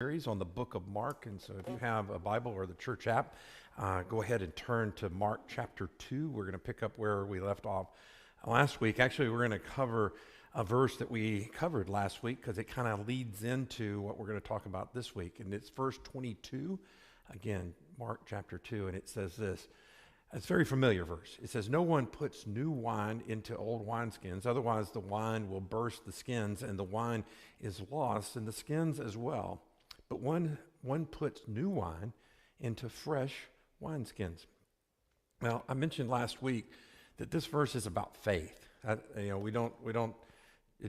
Series on the book of Mark. And so if you have a Bible or the church app, go ahead and turn to Mark chapter 2. We're going to pick up where we left off last week. Actually, we're going to cover a verse that we covered last week because it kind of leads into what we're going to talk about this week. And it's verse 22. Again, Mark chapter 2, and it says this. It's a very familiar verse. It says, "No one puts new wine into old wineskins, otherwise the wine will burst the skins, and the wine is lost, and the skins as well. But one puts new wine into fresh wineskins." Now, I mentioned last week that this verse is about faith. It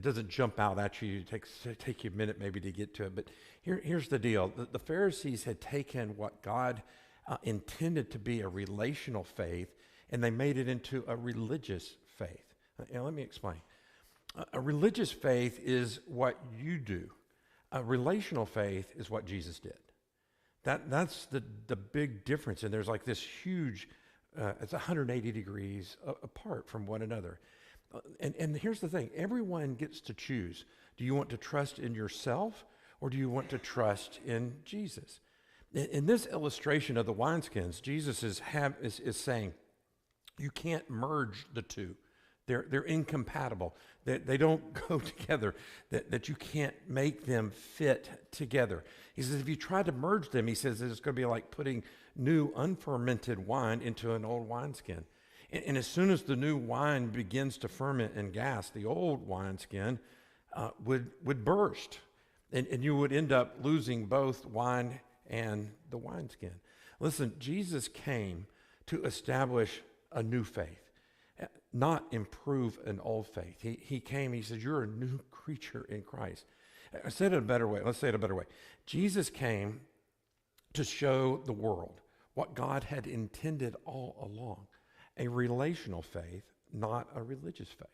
doesn't jump out at you. It take you a minute maybe to get to it. But here's the deal. The Pharisees had taken what God intended to be a relational faith, and they made it into a religious faith. Let me explain. A religious faith is what you do. A relational faith is what Jesus did. That's the big difference. And there's like this huge, it's 180 degrees apart from one another. And here's the thing. Everyone gets to choose. Do you want to trust in yourself, or do you want to trust in Jesus? In this illustration of the wineskins, Jesus is saying, you can't merge the two. They're incompatible. They don't go together. That you can't make them fit together. He says if you try to merge them, he says it's going to be like putting new unfermented wine into an old wineskin. And as soon as the new wine begins to ferment and gas, the old wineskin would burst, and you would end up losing both wine and the wineskin. Listen, Jesus came to establish a new faith, not improve an old faith. He came, he said, you're a new creature in Christ. I said it a better way. Let's say it a better way. Jesus came to show the world what God had intended all along, a relational faith, not a religious faith.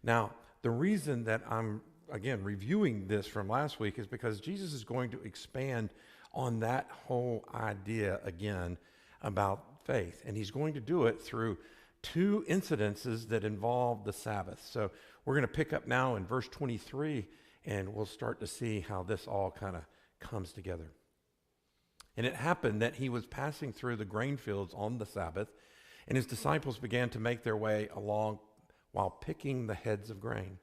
Now, the reason that I'm, again, reviewing this from last week is because Jesus is going to expand on that whole idea again about faith. And he's going to do it through two incidences that involve the Sabbath. So we're going to pick up now in verse 23, and we'll start to see how this all kind of comes together. "And it happened that he was passing through the grain fields on the Sabbath, and his disciples began to make their way along while picking the heads of grain."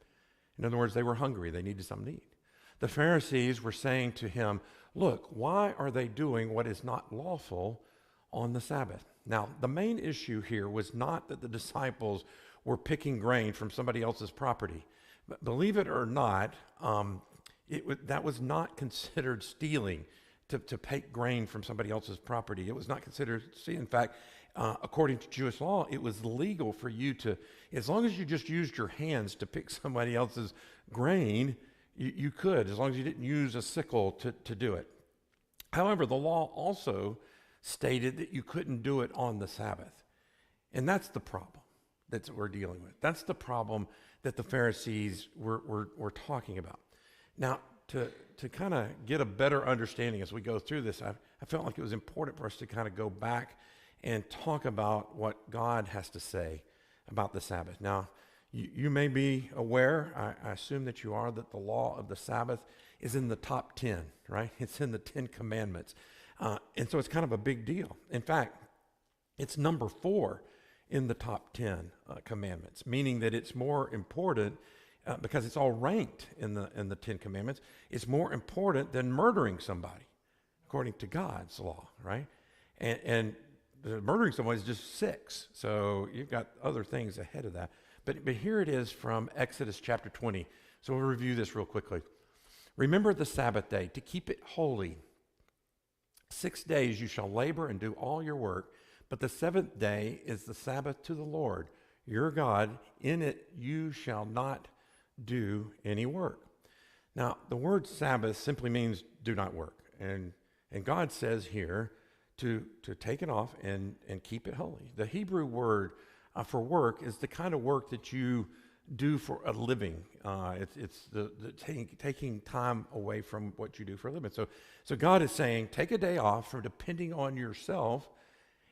In other words, they were hungry. They needed something to eat. "The Pharisees were saying to him, 'Look, why are they doing what is not lawful on the Sabbath?'" Now, the main issue here was not that the disciples were picking grain from somebody else's property. But believe it or not, that was not considered stealing to pick grain from somebody else's property. It was not considered stealing. In fact, according to Jewish law, it was legal for you to, as long as you just used your hands to pick somebody else's grain, you could, as long as you didn't use a sickle to do it. However, the law also stated that you couldn't do it on the Sabbath. And that's the problem that we're dealing with. That's the problem that the Pharisees were talking about. Now, to kind of get a better understanding as we go through this, I felt like it was important for us to kind of go back and talk about what God has to say about the Sabbath. Now, you may be aware, I assume that you are, that the law of the Sabbath is in the top 10, right? It's in the 10 Commandments. And so it's kind of a big deal. In fact, it's number 4 in the top 10 commandments, meaning that it's more important because it's all ranked in the 10 Commandments. It's more important than murdering somebody, according to God's law, right? And murdering someone is just 6. So you've got other things ahead of that. But here it is from Exodus chapter 20. So we'll review this real quickly. "Remember the Sabbath day to keep it holy. 6 days you shall labor and do all your work, but the 7th day is the Sabbath to the Lord your God. In it you shall not do any work." Now, the word Sabbath simply means do not work. And God says here to take it off and keep it holy. The Hebrew word for work is the kind of work that you do for a living. It's the taking time away from what you do for a living. So God is saying, take a day off from depending on yourself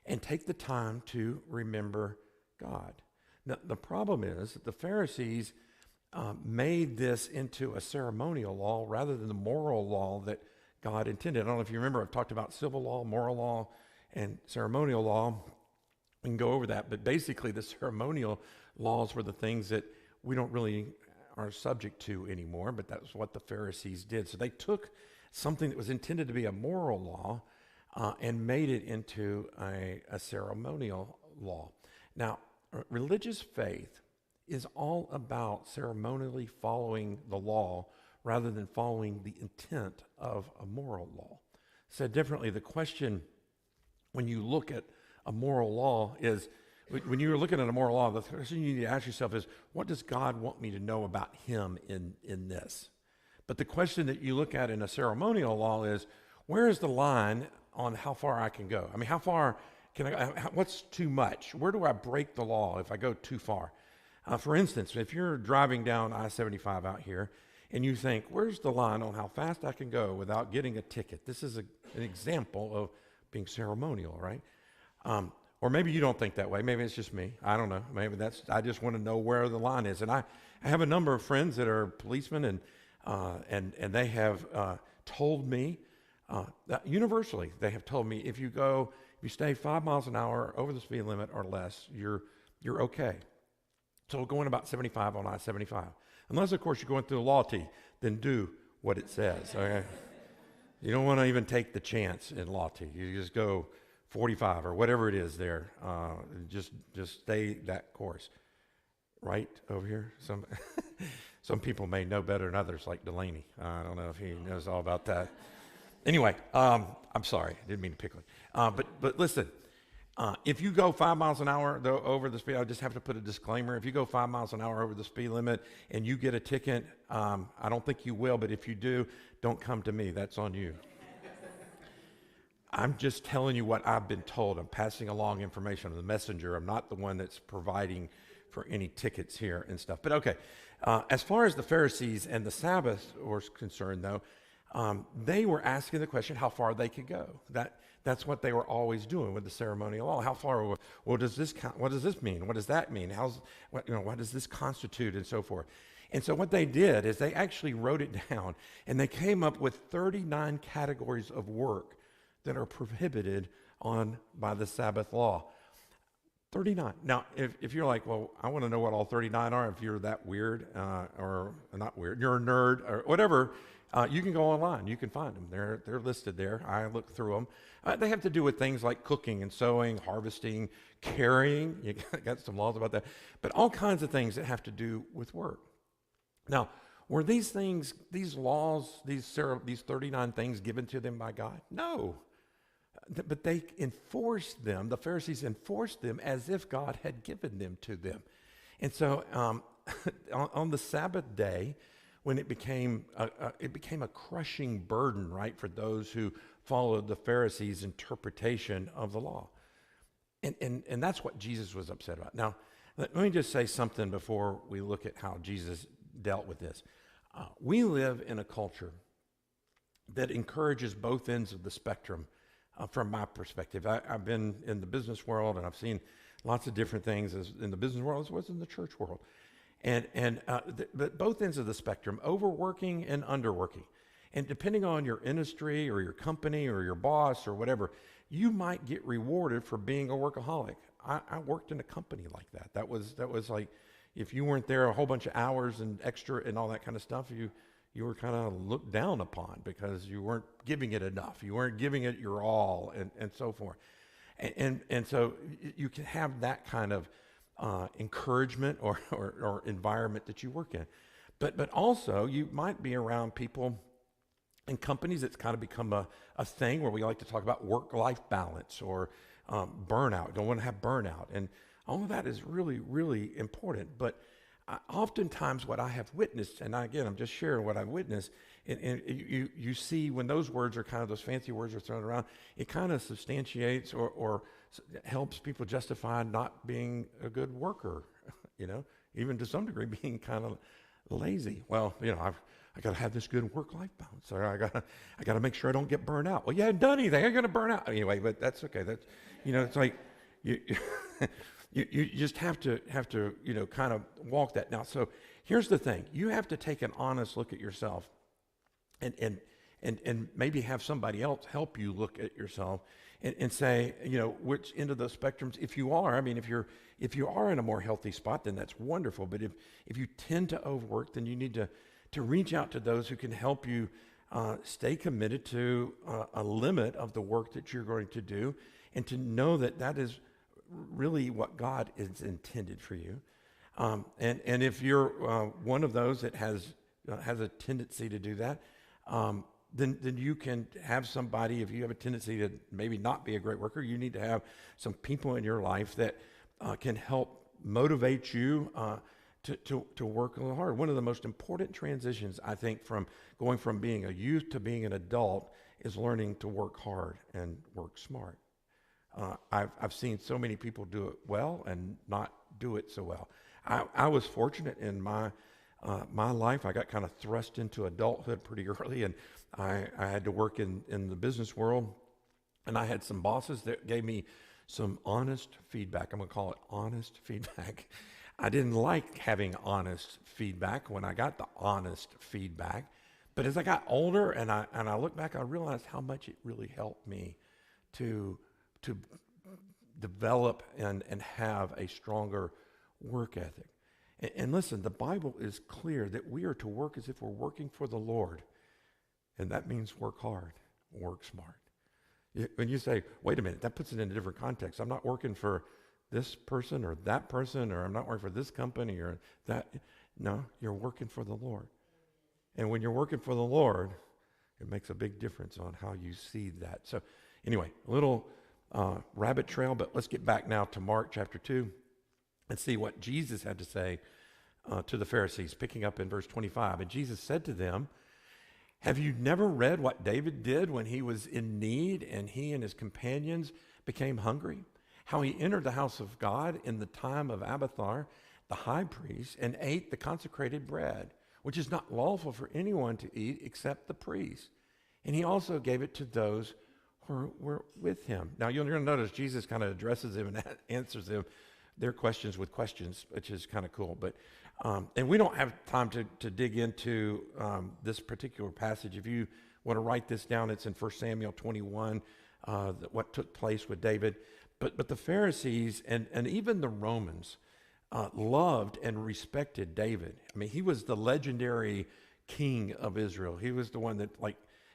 and take the time to remember God. Now, the problem is that the Pharisees made this into a ceremonial law rather than the moral law that God intended. I don't know if you remember, I've talked about civil law, moral law, and ceremonial law. We can go over that, but basically the ceremonial laws were the things that we don't really are subject to anymore, but that's what the Pharisees did. So they took something that was intended to be a moral law and made it into a ceremonial law. Now, religious faith is all about ceremonially following the law rather than following the intent of a moral law. Said differently, the question when you look at a moral law is, when you're looking at a moral law, the question you need to ask yourself is, what does God want me to know about him in this? But the question that you look at in a ceremonial law is, where is the line on how far I can go? I mean, how far can I, what's too much? Where do I break the law if I go too far? For instance, if you're driving down I-75 out here and you think, where's the line on how fast I can go without getting a ticket? This is an example of being ceremonial, right? Or maybe you don't think that way. Maybe it's just me. I don't know. Maybe I just want to know where the line is. And I have a number of friends that are policemen, and they have told me, that universally, they have told me, if you stay 5 miles an hour over the speed limit or less, you're okay. So going about 75 on I-75. Unless, of course, you're going through the law T, then do what it says. Okay? You don't want to even take the chance in law T. You just go 45 or whatever it is there. Just stay that course. Right over here? Some people may know better than others, like Delaney. I don't know if he knows all about that. Anyway, I'm sorry. I didn't mean to pick on. But listen, if you go 5 miles an hour over the speed, I just have to put a disclaimer. If you go 5 miles an hour over the speed limit and you get a ticket, I don't think you will, but if you do, don't come to me. That's on you. I'm just telling you what I've been told. I'm passing along information. I'm the messenger. I'm not the one that's providing for any tickets here and stuff. But okay, as far as the Pharisees and the Sabbath was concerned, though, they were asking the question how far they could go. That's what they were always doing with the ceremonial law. How far? Well, does this count? What does this mean? What does that mean? What does this constitute, and so forth? And so what they did is they actually wrote it down, and they came up with 39 categories of work that are prohibited by the Sabbath law. 39. Now, if you're like, well, I want to know what all 39 are, if you're that weird, or not weird, you're a nerd, or whatever, you can go online. You can find them. They're listed there. I looked through them. They have to do with things like cooking and sewing, harvesting, carrying. You got some laws about that. But all kinds of things that have to do with work. Now, were these things, these laws, these 39 things given to them by God? No. But they enforced them, the Pharisees enforced them as if God had given them to them. And so on the Sabbath day, when it became a crushing burden, right, for those who followed the Pharisees' interpretation of the law. And that's what Jesus was upset about. Now, let me just say something before we look at how Jesus dealt with this. We live in a culture that encourages both ends of the spectrum. From my perspective, I've been in the business world, and I've seen lots of different things in the business world as well as in the church world. But both ends of the spectrum, overworking and underworking. And depending on your industry or your company or your boss or whatever, you might get rewarded for being a workaholic. I worked in a company like that. That was like, if you weren't there a whole bunch of hours and extra and all that kind of stuff, you were kind of looked down upon because you weren't giving it enough. You weren't giving it your all, and so forth. And so you can have that kind of encouragement or environment that you work in. But also you might be around people and companies that's kind of become a thing where we like to talk about work-life balance or burnout. Don't want to have burnout. And all of that is really, really important. But oftentimes what I have witnessed, and again, I'm just sharing what I've witnessed, and you see when those words are kind of, those fancy words are thrown around, it kind of substantiates or helps people justify not being a good worker, even to some degree being kind of lazy. Well, I got to have this good work-life balance, or I got to make sure I don't get burned out. Well, you haven't done anything. I'm going to burn out anyway, but that's okay. That's, it's like you. You just have to kind of walk that. Now, so here's the thing. You have to take an honest look at yourself and and maybe have somebody else help you look at yourself and say, which end of the spectrums, if you are, I mean, if you are in a more healthy spot, then that's wonderful. But if you tend to overwork, then you need to reach out to those who can help you stay committed to a limit of the work that you're going to do, and to know that that is really what God is intended for you. And if you're one of those that has a tendency to do that, then you can have somebody. If you have a tendency to maybe not be a great worker, you need to have some people in your life that can help motivate you to work a little hard. One of the most important transitions, I think, from going from being a youth to being an adult is learning to work hard and work smart. I've seen so many people do it well and not do it so well. I was fortunate in my life. I got kind of thrust into adulthood pretty early, and I had to work in the business world, and I had some bosses that gave me some honest feedback. I'm going to call it honest feedback. I didn't like having honest feedback when I got the honest feedback, but as I got older and I look back, I realized how much it really helped me to develop and have a stronger work ethic. And listen, the Bible is clear that we are to work as if we're working for the Lord. And that means work hard, work smart. When you say, wait a minute, that puts it in a different context. I'm not working for this person or that person, or I'm not working for this company or that. No, you're working for the Lord. And when you're working for the Lord, it makes a big difference on how you see that. So anyway, a little rabbit trail, but let's get back now to Mark chapter 2 and see what Jesus had to say to the Pharisees, picking up in verse 25. And Jesus said to them, have you never read what David did when he was in need and he and his companions became hungry? How he entered the house of God in the time of Abiathar, the high priest, and ate the consecrated bread, which is not lawful for anyone to eat except the priest. And he also gave it to those who were with him. Now you're going to notice Jesus kind of addresses them and answers them their questions with questions, which is kind of cool. But and we don't have time to dig into this particular passage. If you want to write this down, it's in 1 Samuel 21, what took place with David. But the Pharisees and even the Romans loved and respected David. I mean, he was the legendary king of Israel. He was the one that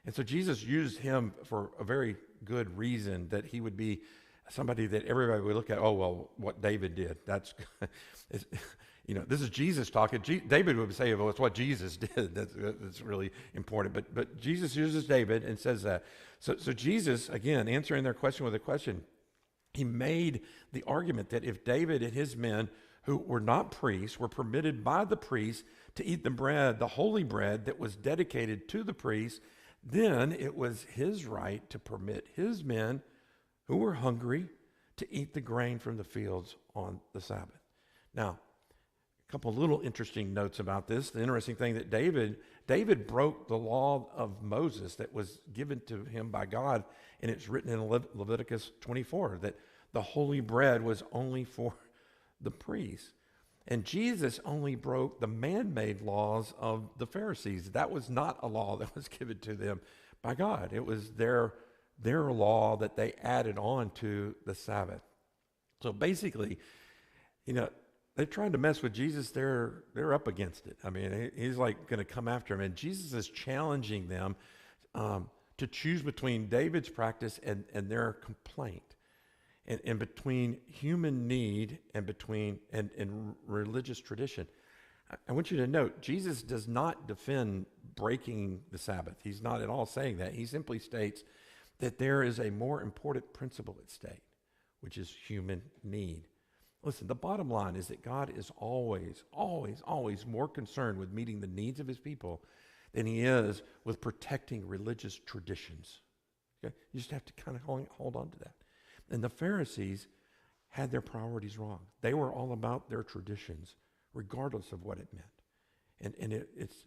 and so Jesus used him for a very good reason, that he would be somebody that everybody would look at. Oh, well, what David did, that's, this is Jesus talking. David would say, well, it's what Jesus did. That's really important. But Jesus uses David and says that. So Jesus, again, answering their question with a question, he made the argument that if David and his men who were not priests were permitted by the priests to eat the bread, the holy bread that was dedicated to the priests, then it was his right to permit his men who were hungry to eat the grain from the fields on the Sabbath. Now, a couple little interesting notes about this. The interesting thing that David broke the law of Moses that was given to him by God, and it's written in Leviticus 24 that the holy bread was only for the priests. And Jesus only broke the man-made laws of the Pharisees. That was not a law that was given to them by God. It was their law that they added on to the Sabbath. So basically, they tried to mess with Jesus. They're up against it. I mean, he's like going to come after him. And Jesus is challenging them to choose between David's practice and their complaint. And between human need and religious tradition. I want you to note, Jesus does not defend breaking the Sabbath. He's not at all saying that. He simply states that there is a more important principle at stake, which is human need. Listen, the bottom line is that God is always, always, always more concerned with meeting the needs of his people than he is with protecting religious traditions. Okay? You just have to kind of hold on to that. And the Pharisees had their priorities wrong. They were all about their traditions, regardless of what it meant. And it's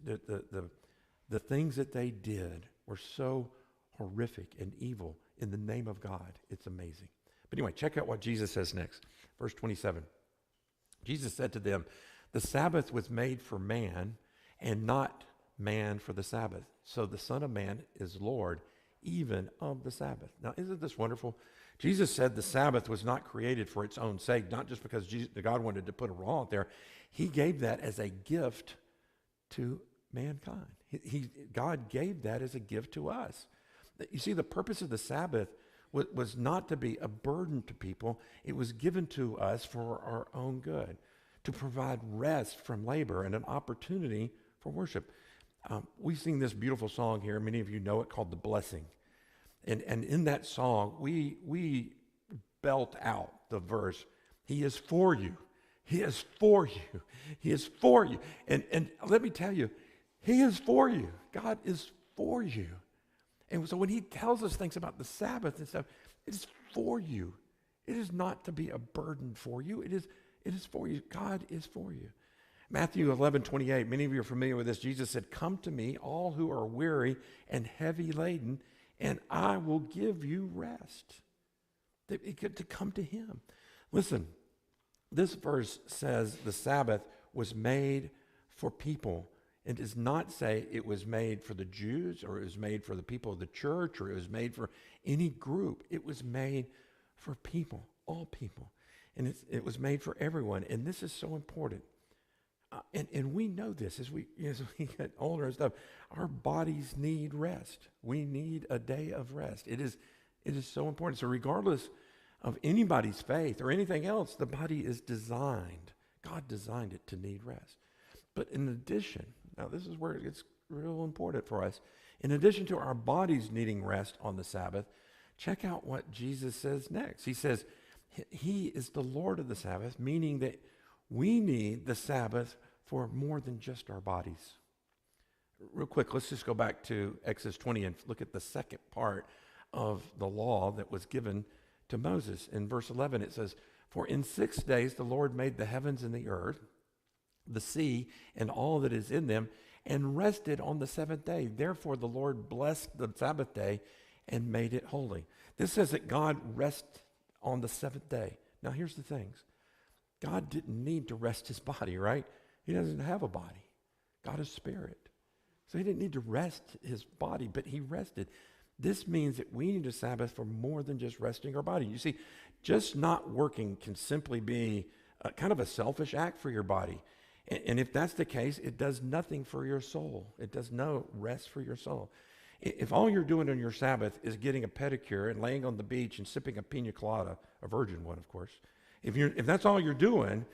the things that they did were so horrific and evil in the name of God. It's amazing. But anyway, check out what Jesus says next. Verse 27. Jesus said to them, the Sabbath was made for man and not man for the Sabbath. So the Son of Man is Lord even of the Sabbath. Now, isn't this wonderful? Jesus said the Sabbath was not created for its own sake, not just because God wanted to put a law out there. He gave that as a gift to mankind. God gave that as a gift to us. You see, the purpose of the Sabbath was not to be a burden to people. It was given to us for our own good, to provide rest from labor and an opportunity for worship. We sing this beautiful song here. Many of you know it, called The Blessing. And in that song, we belt out the verse, He is for you. He is for you. He is for you. And let me tell you, He is for you. God is for you. And so when He tells us things about the Sabbath and stuff, it is for you. It is not to be a burden for you. It is for you. God is for you. Matthew 11:28, many of you are familiar with this. Jesus said, "Come to me, all who are weary and heavy laden, and I will give you rest." To come to Him. Listen, this verse says the Sabbath was made for people. It does not say it was made for the Jews, or it was made for the people of the church, or it was made for any group. It was made for people, all people. And it was made for everyone. And this is so important. And we know this as we get older and stuff. Our bodies need rest. We need a day of rest. It is so important. So regardless of anybody's faith or anything else, the body is designed. God designed it to need rest. But in addition, now this is where it gets real important for us. In addition to our bodies needing rest on the Sabbath, check out what Jesus says next. He says He is the Lord of the Sabbath, meaning that we need the Sabbath for more than just our bodies. Real quick, let's just go back to Exodus 20 and look at the second part of the law that was given to Moses. In verse 11, it says, "For in 6 days the Lord made the heavens and the earth, the sea, and all that is in them, and rested on the seventh day. Therefore the Lord blessed the Sabbath day and made it holy." This says that God rests on the seventh day. Now here's the things. God didn't need to rest His body, right? He doesn't have a body. God is spirit. So He didn't need to rest His body, but He rested. This means that we need a Sabbath for more than just resting our body. You see, just not working can simply be kind of a selfish act for your body. And if that's the case, it does nothing for your soul. It does no rest for your soul. If all you're doing on your Sabbath is getting a pedicure and laying on the beach and sipping a pina colada, a virgin one, of course, if that's all you're doing,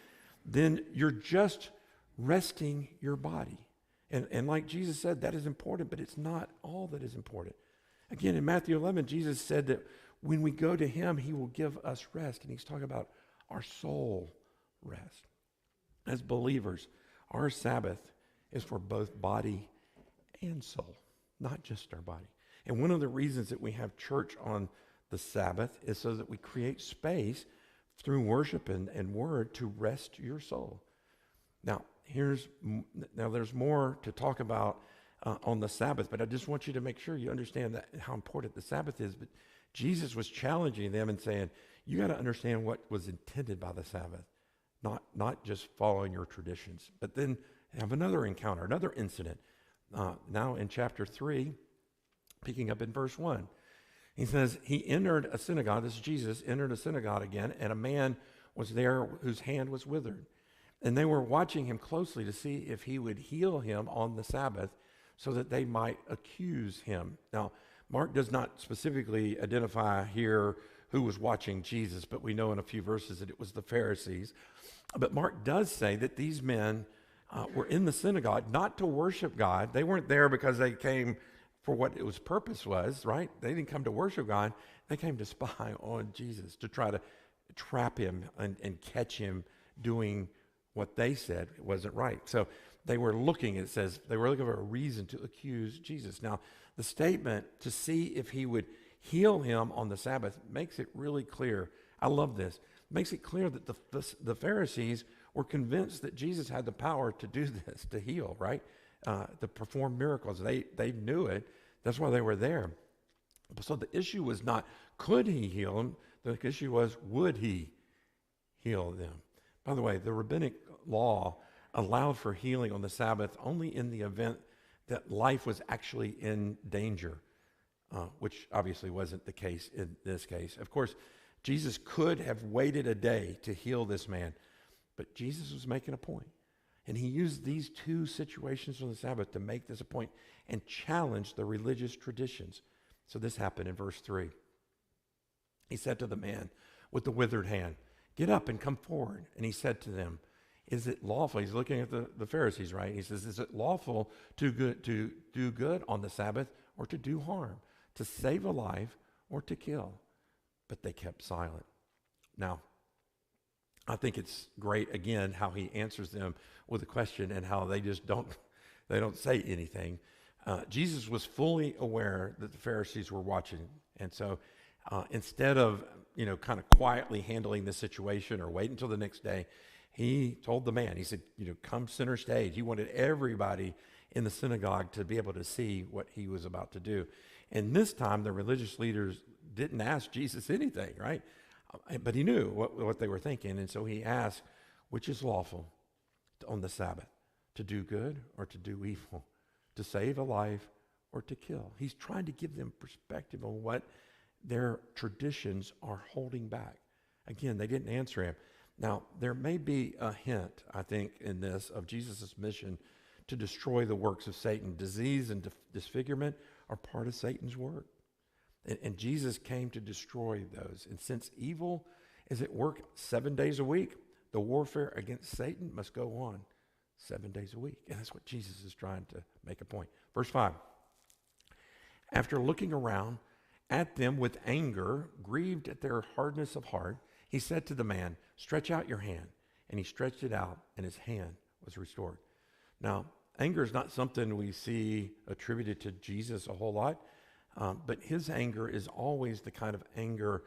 then you're just resting your body. And like Jesus said, that is important, but it's not all that is important. Again, in Matthew 11, Jesus said that when we go to Him, He will give us rest. And He's talking about our soul rest. As believers, our Sabbath is for both body and soul, not just our body. And one of the reasons that we have church on the Sabbath is so that we create space through worship and word to rest your soul. Now, there's more to talk about on the Sabbath, but I just want you to make sure you understand that how important the Sabbath is. But Jesus was challenging them and saying, you got to understand what was intended by the Sabbath, not just following your traditions. But then have another encounter, another incident. Now in chapter 3, picking up in verse 1. He says, He entered a synagogue, this is Jesus, entered a synagogue again, and a man was there whose hand was withered. And they were watching him closely to see if he would heal him on the Sabbath so that they might accuse him. Now, Mark does not specifically identify here who was watching Jesus, but we know in a few verses that it was the Pharisees. But Mark does say that these men were in the synagogue not to worship God. They weren't there because they came for what its purpose was, right? They didn't come to worship God. They came to spy on Jesus, to try to trap him and catch him doing what they said wasn't right. So they were looking, it says, they were looking for a reason to accuse Jesus. Now, the statement to see if he would heal him on the Sabbath makes it really clear. I love this. Makes it clear that the Pharisees were convinced that Jesus had the power to do this, to heal, right? To perform miracles. They knew it. That's why they were there. So the issue was not, could he heal them? The issue was, would he heal them? By the way, the rabbinic law allowed for healing on the Sabbath only in the event that life was actually in danger, which obviously wasn't the case in this case. Of course, Jesus could have waited a day to heal this man, but Jesus was making a point. And he used these two situations on the Sabbath to make this a point and challenge the religious traditions. So this happened in verse 3. He said to the man with the withered hand, "Get up and come forward." And he said to them, "Is it lawful?" He's looking at the Pharisees, right? He says, "Is it lawful to do good on the Sabbath or to do harm, to save a life or to kill?" But they kept silent. Now, I think it's great, again, how he answers them with a question and how they just don't say anything. Jesus was fully aware that the Pharisees were watching. And so instead of, kind of quietly handling the situation or wait until the next day, he told the man, he said, come center stage. He wanted everybody in the synagogue to be able to see what he was about to do. And this time, the religious leaders didn't ask Jesus anything, right? But he knew what they were thinking. And so he asked, which is lawful on the Sabbath, to do good or to do evil, to save a life or to kill? He's trying to give them perspective on what their traditions are holding back. Again, they didn't answer him. Now, there may be a hint, I think, in this of Jesus' mission to destroy the works of Satan. Disease and disfigurement are part of Satan's work. And Jesus came to destroy those. And since evil is at work 7 days a week, the warfare against Satan must go on 7 days a week. And that's what Jesus is trying to make a point. Verse 5. After looking around at them with anger, grieved at their hardness of heart, he said to the man, "Stretch out your hand." And he stretched it out, and his hand was restored. Now, anger is not something we see attributed to Jesus a whole lot, but his anger is always the kind of anger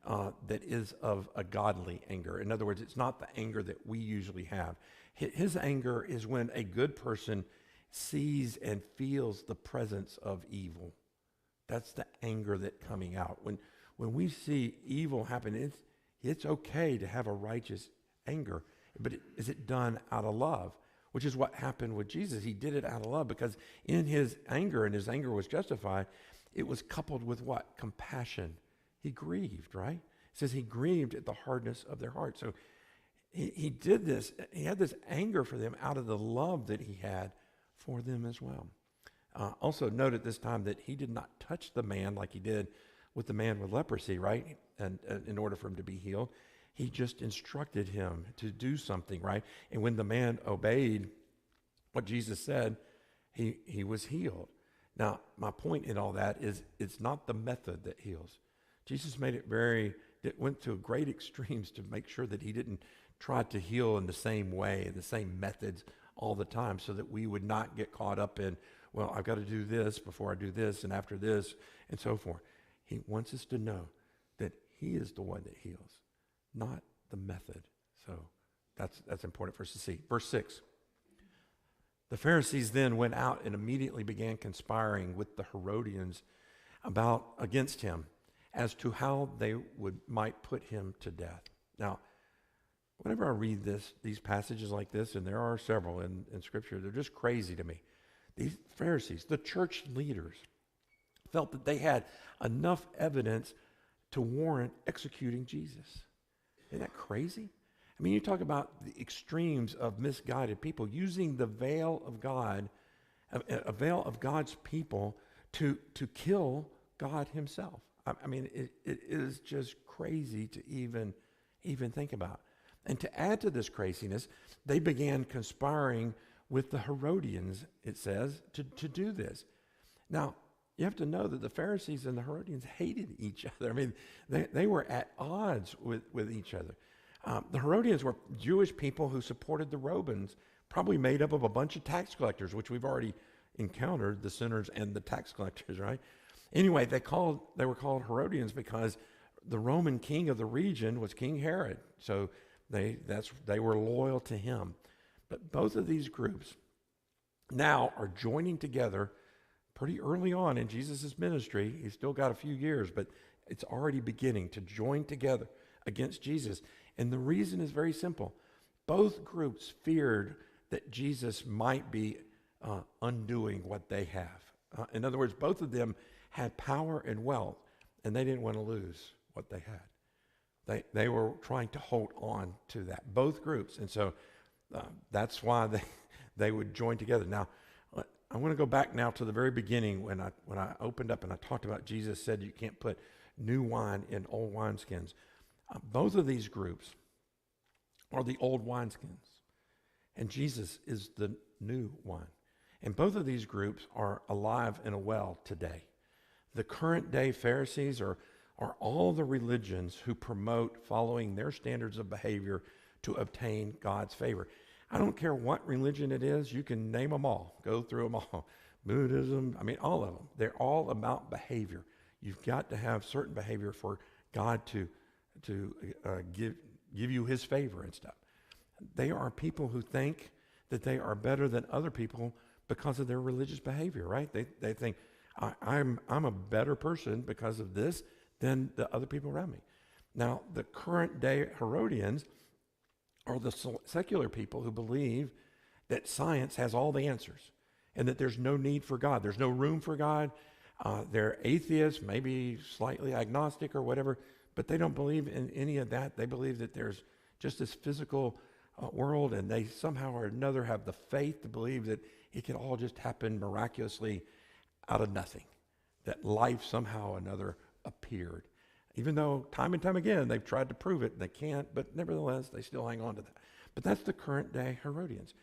that is of a godly anger. In other words, it's not the anger that we usually have. His anger is when a good person sees and feels the presence of evil. That's the anger that's coming out. When we see evil happen, it's okay to have a righteous anger, but is it done out of love? Which is what happened with Jesus. He did it out of love because in his anger, and his anger was justified, it was coupled with what? Compassion. He grieved, right? It says he grieved at the hardness of their heart. So he did this. He had this anger for them out of the love that he had for them as well. Also note at this time that he did not touch the man like he did with the man with leprosy, right? And in order for him to be healed, he just instructed him to do something, right? And when the man obeyed what Jesus said, he was healed. Now, my point in all that is it's not the method that heals. Jesus made it went to great extremes to make sure that he didn't try to heal in the same way, the same methods all the time, so that we would not get caught up in, well, I've got to do this before I do this and after this and so forth. He wants us to know that he is the one that heals, not the method. So that's important for us to see. Verse 6. The Pharisees then went out and immediately began conspiring with the Herodians against him as to how they might put him to death. Now, whenever I read these passages like this, and there are several in Scripture, they're just crazy to me. These Pharisees, the church leaders, felt that they had enough evidence to warrant executing Jesus. Isn't that crazy? I mean, you talk about the extremes of misguided people using the veil of God, a veil of God's people to kill God himself. I mean, it is just crazy to even think about. And to add to this craziness, they began conspiring with the Herodians, it says, to do this. Now, you have to know that the Pharisees and the Herodians hated each other. I mean, they were at odds with each other. The Herodians were Jewish people who supported the Romans, probably made up of a bunch of tax collectors, which we've already encountered, the sinners and the tax collectors, right? Anyway, they were called Herodians because the Roman king of the region was King Herod. So they were loyal to him. But both of these groups now are joining together pretty early on in Jesus' ministry. He's still got a few years, but it's already beginning to join together against Jesus. And the reason is very simple. Both groups feared that Jesus might be undoing what they have. In other words, both of them had power and wealth, and they didn't want to lose what they had. They were trying to hold on to that, both groups. And so that's why they would join together. Now, I want to go back now to the very beginning when I opened up and I talked about Jesus said you can't put new wine in old wineskins. Both of these groups are the old wineskins, and Jesus is the new wine. And both of these groups are alive and well today. The current day Pharisees are all the religions who promote following their standards of behavior to obtain God's favor. I don't care what religion it is, you can name them all, go through them all. Buddhism, all of them. They're all about behavior. You've got to have certain behavior for God to give you his favor and stuff. They are people who think that they are better than other people because of their religious behavior, right? They think, I'm a better person because of this than the other people around me. Now, the current day Herodians are the secular people who believe that science has all the answers and that there's no need for God. There's no room for God. They're atheists, maybe slightly agnostic or whatever, but they don't believe in any of that. They believe that there's just this physical world, and they somehow or another have the faith to believe that it can all just happen miraculously out of nothing, that life somehow or another appeared. Even though time and time again they've tried to prove it, and they can't, but nevertheless they still hang on to that. But that's the current day Herodians.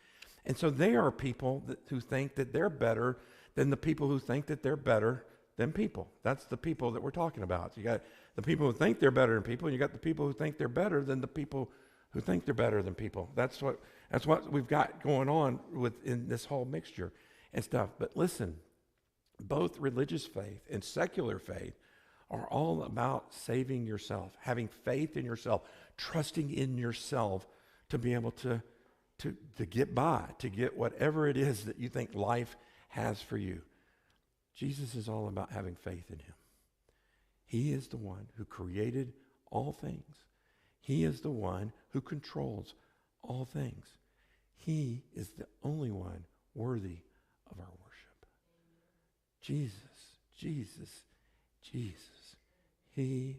And so they are people who think that they're better than the people who think that they're better than people. That's the people that we're talking about. So you got the people who think they're better than people, and you got the people who think they're better than the people who think they're better than people. That's what we've got going on in this whole mixture and stuff. But listen, both religious faith and secular faith are all about saving yourself, having faith in yourself, trusting in yourself to be able to get by, to get whatever it is that you think life has for you. Jesus is all about having faith in him. He is the one who created all things. He is the one who controls all things. He is the only one worthy of our worship. Jesus, Jesus, Jesus. He